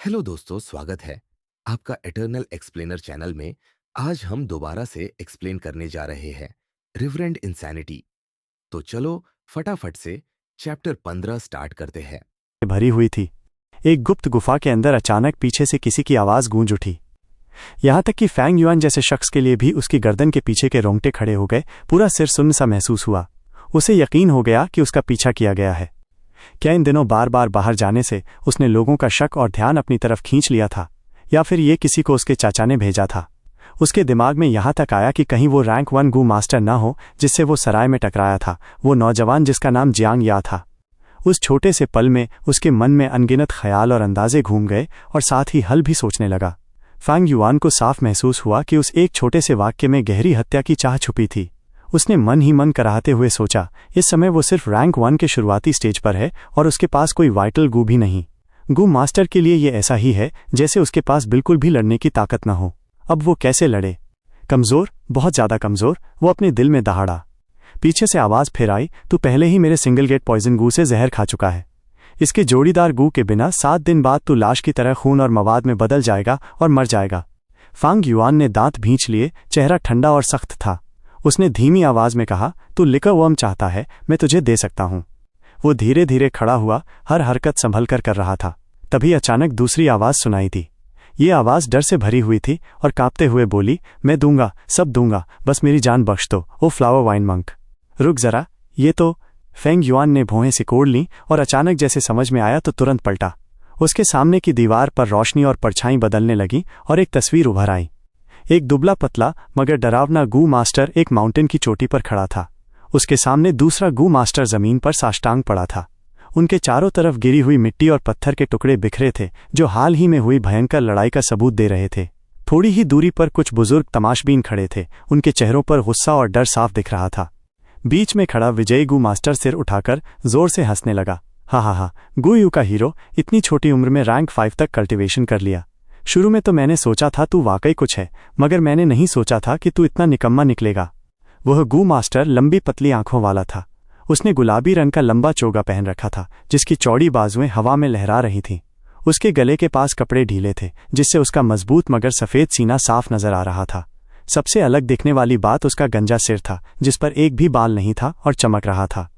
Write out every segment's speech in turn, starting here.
Hello दोस्तों, स्वागत है आपका इटर्नल एक्सप्लेनर चैनल में। आज हम दोबारा से एक्सप्लेन करने जा रहे हैं रिवरेंड इंसैनिटी। तो चलो फटाफट से चैप्टर 15 स्टार्ट करते हैं। भरी हुई थी। एक गुप्त गुफा के अंदर अचानक पीछे से किसी की आवाज गूंज उठी। यहां तक कि फैंग युआन जैसे शख्स के लिए भी उसकी गर्दन के पीछे के रोंगटे खड़े हो गए। पूरा सिर सुन्न सा महसूस हुआ। उसे यकीन हो गया कि उसका पीछा किया गया है। क्या इन दिनों बार बार बाहर जाने से उसने लोगों का शक और ध्यान अपनी तरफ खींच लिया था, या फिर ये किसी को उसके चाचा ने भेजा था? उसके दिमाग में यहां तक आया कि कहीं वो रैंक 1 गू मास्टर न हो जिससे वो सराय में टकराया था, वो नौजवान जिसका नाम जियांग या था। उस छोटे से पल में उसके मन में अनगिनत ख्याल और अंदाजे घूम गए और साथ ही हल भी सोचने लगा। फैंग युआन को साफ महसूस हुआ कि उस एक छोटे से वाक्य में गहरी हत्या की चाह छुपी थी। उसने मन ही मन कराहते हुए सोचा, इस समय वो सिर्फ रैंक 1 के शुरुआती स्टेज पर है और उसके पास कोई वाइटल गू भी नहीं। गू मास्टर के लिए ये ऐसा ही है जैसे उसके पास बिल्कुल भी लड़ने की ताकत न हो। अब वो कैसे लड़े? कमजोर, बहुत ज्यादा कमजोर। वो अपने दिल में दहाड़ा। पीछे से आवाज फिर आई, तू पहले ही मेरे सिंगल गेट पॉइजन गू से जहर खा चुका है। इसके जोड़ीदार गू के बिना 7 दिन बाद तू लाश की तरह खून और मवाद में बदल जाएगा और मर जाएगा। फैंग युआन ने दांत भींच लिए। चेहरा ठंडा और सख्त था। उसने धीमी आवाज में कहा, तू लिकर वर्म चाहता है, मैं तुझे दे सकता हूं। वो धीरे धीरे खड़ा हुआ, हर हरकत संभल कर रहा था। तभी अचानक दूसरी आवाज सुनाई दी। ये आवाज डर से भरी हुई थी और कांपते हुए बोली, मैं दूंगा, सब दूंगा, बस मेरी जान बख्श दो, ओ फ्लावर वाइन मंक। रुक जरा, ये तो। फैंग युआन ने भौहें सिकोड़ लीं और अचानक जैसे समझ में आया तो तुरंत पलटा। उसके सामने की दीवार पर रोशनी और परछाई बदलने लगी और एक तस्वीर उभर आई। एक दुबला पतला मगर डरावना गू मास्टर एक माउंटेन की चोटी पर खड़ा था। उसके सामने दूसरा गू मास्टर जमीन पर साष्टांग पड़ा था। उनके चारों तरफ गिरी हुई मिट्टी और पत्थर के टुकड़े बिखरे थे, जो हाल ही में हुई भयंकर लड़ाई का सबूत दे रहे थे। थोड़ी ही दूरी पर कुछ बुजुर्ग तमाशबीन खड़े थे। उनके चेहरों पर गुस्सा और डर साफ दिख रहा था। बीच में खड़ा विजयी गू मास्टर सिर उठाकर जोर से हंसने लगा। हा, गू यू का हीरो, इतनी छोटी उम्र में रैंक 5 तक कल्टीवेशन कर लिया। शुरू में तो मैंने सोचा था तू वाकई कुछ है, मगर मैंने नहीं सोचा था कि तू इतना निकम्मा निकलेगा। वह गू मास्टर लंबी पतली आंखों वाला था। उसने गुलाबी रंग का लंबा चोगा पहन रखा था, जिसकी चौड़ी बाजुएं हवा में लहरा रही थीं। उसके गले के पास कपड़े ढीले थे, जिससे उसका मजबूत मगर सफेद सीना साफ नजर आ रहा था। सबसे अलग दिखने वाली बात उसका गंजा सिर था, जिस पर एक भी बाल नहीं था और चमक रहा था।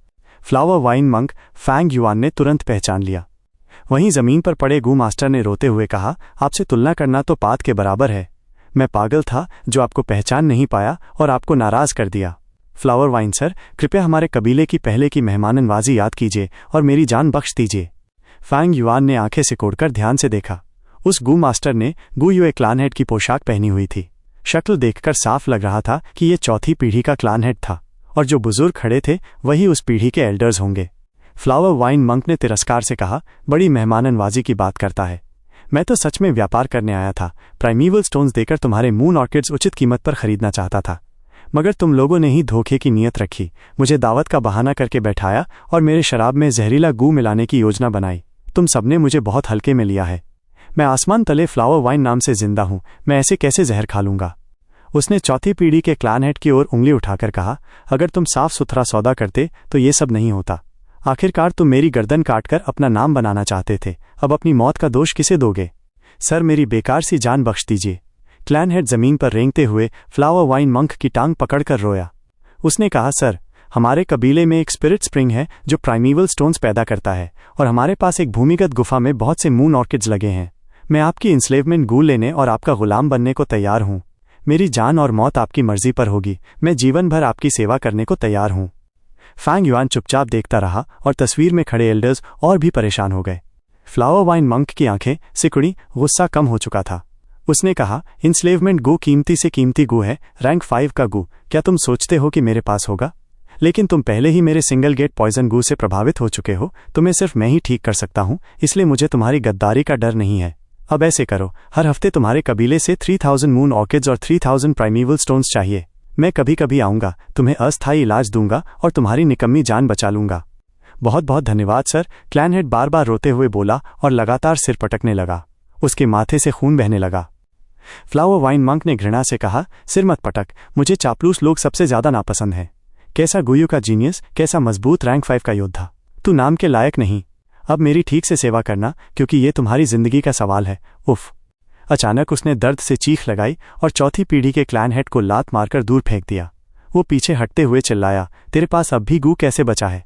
Flower wine monk Fang Yuan ने तुरंत पहचान लिया। वहीं जमीन पर पड़े गू मास्टर ने रोते हुए कहा, आपसे तुलना करना तो पात के बराबर है। मैं पागल था जो आपको पहचान नहीं पाया और आपको नाराज कर दिया। फ्लावर वाइन सर, कृपया हमारे कबीले की पहले की मेहमाननवाजी याद कीजिए और मेरी जान बख्श दीजिए। फैंग युआन ने आंखें सिकोड़कर ध्यान से देखा। उस गू मास्टर ने गू युए क्लान हेड की पोशाक पहनी हुई थी। शक्ल देखकर साफ लग रहा था कि ये चौथी पीढ़ी का क्लान हेड था, और जो बुजुर्ग खड़े थे वही उस पीढ़ी के एल्डर्स होंगे। फ्लावर वाइन मंक ने तिरस्कार से कहा, बड़ी मेहमाननवाजी की बात करता है। मैं तो सच में व्यापार करने आया था। प्राइमीवल स्टोन्स देकर तुम्हारे मून ऑर्किड्स उचित कीमत पर खरीदना चाहता था, मगर तुम लोगों ने ही धोखे की नीयत रखी, मुझे दावत का बहाना करके बैठाया और मेरे शराब में जहरीला गू मिलाने की योजना बनाई। तुम सबने मुझे बहुत हल्के में लिया है। मैं आसमान तले फ्लावर वाइन नाम से जिंदा हूं, मैं ऐसे कैसे जहर खा लूंगा? उसने चौथी पीढ़ी के क्लान हेड की ओर उंगली उठाकर कहा, अगर तुम साफ सुथरा सौदा करते तो ये सब नहीं होता। आखिरकार तुम मेरी गर्दन काटकर अपना नाम बनाना चाहते थे, अब अपनी मौत का दोष किसे दोगे? सर, मेरी बेकार सी जान बख्श दीजिए। क्लैन हेड जमीन पर रेंगते हुए फ्लावर वाइन मंक की टांग पकड़कर रोया। उसने कहा, सर, हमारे कबीले में एक स्पिरिट स्प्रिंग है जो प्राइमीवल स्टोन्स पैदा करता है, और हमारे पास एक भूमिगत गुफा में बहुत से मून ऑर्किड्स लगे हैं। मैं आपकी इंस्लेवमेंट गू लेने और आपका गुलाम बनने को तैयार हूं। मेरी जान और मौत आपकी मर्जी पर होगी। मैं जीवन भर आपकी सेवा करने को तैयार हूं। फैंग युआन चुपचाप देखता रहा और तस्वीर में खड़े एल्डर्स और भी परेशान हो गए। फ्लावर वाइन मंक की आंखें सिकुड़ी, गुस्सा कम हो चुका था। उसने कहा, इंस्लेवमेंट गू कीमती से कीमती गू है, रैंक 5 का गू। क्या तुम सोचते हो कि मेरे पास होगा? लेकिन तुम पहले ही मेरे सिंगल गेट पॉइजन गू से प्रभावित हो चुके हो। तुम्हें सिर्फ मैं ही ठीक कर सकता हूं, इसलिए मुझे तुम्हारी गद्दारी का डर नहीं है। अब ऐसे करो, हर हफ्ते तुम्हारे कबीले से 3000 मून ऑर्किड्स और 3000 प्राइमीवल स्टोन्स चाहिए। मैं कभी कभी आऊंगा, तुम्हें अस्थायी इलाज दूंगा और तुम्हारी निकम्मी जान बचा लूंगा। बहुत बहुत धन्यवाद सर, क्लैन हेड बार बार रोते हुए बोला और लगातार सिर पटकने लगा। उसके माथे से खून बहने लगा। फ्लावर वाइन मंक ने घृणा से कहा, सिर मत पटक, मुझे चापलूस लोग सबसे ज्यादा नापसंद है। कैसा गुयू का जीनियस, कैसा मजबूत रैंक 5 का योद्धा। तू नाम के लायक नहीं। अब मेरी ठीक से सेवा करना, क्योंकि ये तुम्हारी जिंदगी का सवाल है। उफ। अचानक उसने दर्द से चीख लगाई और चौथी पीढ़ी के क्लैन हेड को लात मारकर दूर फेंक दिया। वो पीछे हटते हुए चिल्लाया, तेरे पास अब भी गू कैसे बचा है?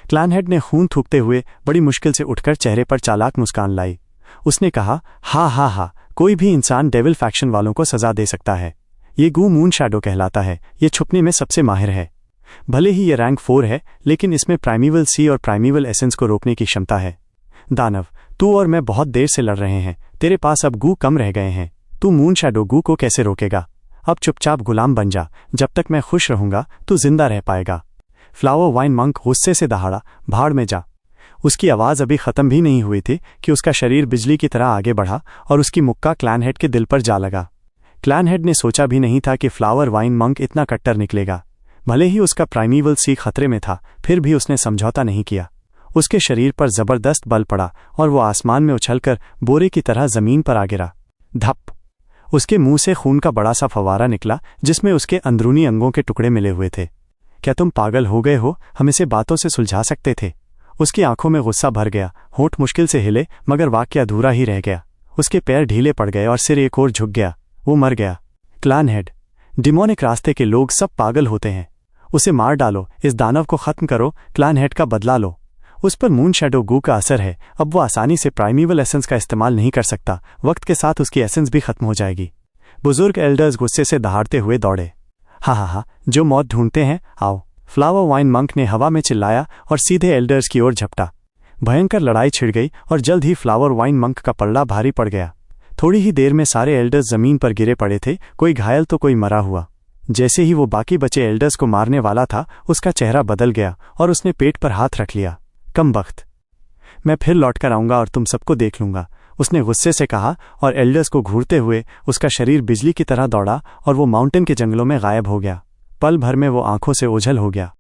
क्लैन हेड ने खून थूकते हुए बड़ी मुश्किल से उठकर चेहरे पर चालाक मुस्कान लाई। उसने कहा, हा, कोई भी इंसान डेविल फैक्शन वालों को सजा दे सकता है। ये गू मून शैडो कहलाता है। ये छुपने में सबसे माहिर है। भले ही ये रैंक 4 है, लेकिन इसमें प्राइमीवल सी और प्राइमीवल एसेंस को रोकने की क्षमता है। दानव, तू और मैं बहुत देर से लड़ रहे हैं। तेरे पास अब गू कम रह गए हैं। तू मून शैडो गू को कैसे रोकेगा? अब चुपचाप गुलाम बन जा। जब तक मैं खुश रहूंगा तू जिंदा रह पाएगा। फ्लावर वाइन मंक गुस्से से दहाड़ा, भाड़ में जा। उसकी आवाज़ अभी ख़त्म भी नहीं हुई थी कि उसका शरीर बिजली की तरह आगे बढ़ा और उसकी मुक्का क्लैन हेड के दिल पर जा लगा। क्लैन हेड ने सोचा भी नहीं था कि फ्लावर वाइन मंक इतना कट्टर निकलेगा। भले ही उसका प्राइमीवल सी खतरे में था, फिर भी उसने समझौता नहीं किया। उसके शरीर पर जबरदस्त बल पड़ा और वो आसमान में उछलकर बोरे की तरह जमीन पर आ गिरा। धप। उसके मुंह से खून का बड़ा सा फवारा निकला, जिसमें उसके अंदरूनी अंगों के टुकड़े मिले हुए थे। क्या तुम पागल हो गए हो? हम इसे बातों से सुलझा सकते थे। उसकी आंखों में गुस्सा भर गया। होंठ मुश्किल से हिले, मगर वाक्य अधूरा ही रह गया। उसके पैर ढीले पड़ गए और सिर एक ओर झुक गया। वो मर गया। क्लैन हेड, डिमोनिक रास्ते के लोग सब पागल होते हैं। उसे मार डालो। इस दानव को खत्म करो। क्लैन हेड का बदला लो। उस पर मून शैडो गू का असर है। अब वो आसानी से प्राइमीवल एसेंस का इस्तेमाल नहीं कर सकता। वक्त के साथ उसकी एसेंस भी खत्म हो जाएगी। बुजुर्ग एल्डर्स गुस्से से दहाड़ते हुए दौड़े। हा, जो मौत ढूंढते हैं, आओ। फ्लावर वाइन मंक ने हवा में चिल्लाया और सीधे एल्डर्स की ओर झपटा। भयंकर लड़ाई छिड़ गई और जल्द ही फ्लावर वाइन मंक का पल्ला भारी पड़ गया। थोड़ी ही देर में सारे एल्डर्स जमीन पर गिरे पड़े थे, कोई घायल तो कोई मरा हुआ। जैसे ही वो बाकी बचे एल्डर्स को मारने वाला था, उसका चेहरा बदल गया और उसने पेट पर हाथ रख लिया। कम वक्त, मैं फिर लौटकर आऊंगा और तुम सबको देख लूंगा, उसने गुस्से से कहा और एल्डर्स को घूरते हुए उसका शरीर बिजली की तरह दौड़ा और वो माउंटेन के जंगलों में गायब हो गया। पल भर में वो आंखों से ओझल हो गया।